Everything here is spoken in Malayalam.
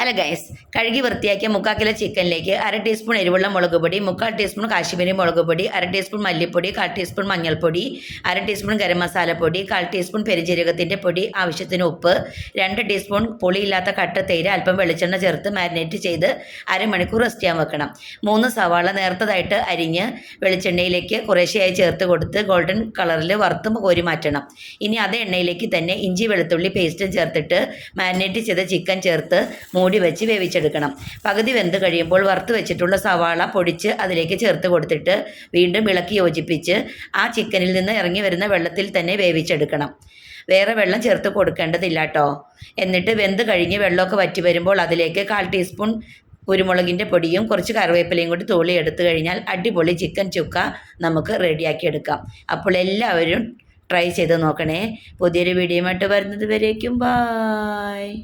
ഹലോ ഗൈസ്, കഴുകി വൃത്തിയാക്കിയ 3/4 കിലോ ചിക്കനിലേക്ക് 1/2 ടീസ്പൂൺ എരിവുള്ള മുളക് പൊടി, 3/4 ടീസ്പൂൺ കാശ്മീരി മുളക് പൊടി, 1/2 ടീസ്പൂൺ മല്ലിപ്പൊടി, 1/4 ടീസ്പൂൺ മഞ്ഞൾപ്പൊടി, 1/2 ടീസ്പൂൺ ഗരം മസാലപ്പൊടി, 1/4 ടീസ്പൂൺ പെരുംജീരകത്തിൻ്റെ പൊടി, ആവശ്യത്തിന് ഉപ്പ്, 2 ടീസ്പൂൺ പുളിയില്ലാത്ത കട്ട തൈര്, അല്പം വെളിച്ചെണ്ണ ചേർത്ത് മാരിനേറ്റ് ചെയ്ത് അരമണിക്കൂർ റെസ്റ്റ് ചെയ്യാൻ വെക്കണം. 3 സവാള നേർത്തതായിട്ട് അരിഞ്ഞ് വെളിച്ചെണ്ണയിലേക്ക് കുറേശ്ശെയായി ചേർത്ത് കൊടുത്ത് ഗോൾഡൻ കളറിൽ വറുത്തും കോരി മാറ്റണം. ഇനി അതേ എണ്ണയിലേക്ക് തന്നെ ഇഞ്ചി വെളുത്തുള്ളി പേസ്റ്റും ചേർത്തിട്ട് മാരിനേറ്റ് ചെയ്ത ചിക്കൻ ചേർത്ത് മൂടി വെച്ച് വേവിച്ചെടുക്കണം. പകുതി വെന്ത് കഴിയുമ്പോൾ വറുത്ത് വെച്ചിട്ടുള്ള സവാള പൊടിച്ച് അതിലേക്ക് ചേർത്ത് കൊടുത്തിട്ട് വീണ്ടും ഇളക്കി യോജിപ്പിച്ച് ആ ചിക്കനിൽ നിന്ന് ഇറങ്ങി വരുന്ന വെള്ളത്തിൽ തന്നെ വേവിച്ചെടുക്കണം. വേറെ വെള്ളം ചേർത്ത് കൊടുക്കേണ്ടതില്ല കേട്ടോ. എന്നിട്ട് വെന്ത് കഴിഞ്ഞ് വെള്ളമൊക്കെ വറ്റി വരുമ്പോൾ അതിലേക്ക് 1/4 ടീസ്പൂൺ കുരുമുളകിൻ്റെ പൊടിയും കുറച്ച് കറിവേപ്പിലയും കൂടി തൂളി എടുത്തു കഴിഞ്ഞാൽ അടിപൊളി ചിക്കൻ ചുക്ക നമുക്ക് റെഡിയാക്കി എടുക്കാം. അപ്പോൾ എല്ലാവരും ട്രൈ ചെയ്ത് നോക്കണേ. പുതിയൊരു വീഡിയോയുമായിട്ട് വരുന്നത് വരേക്കും ബായ്.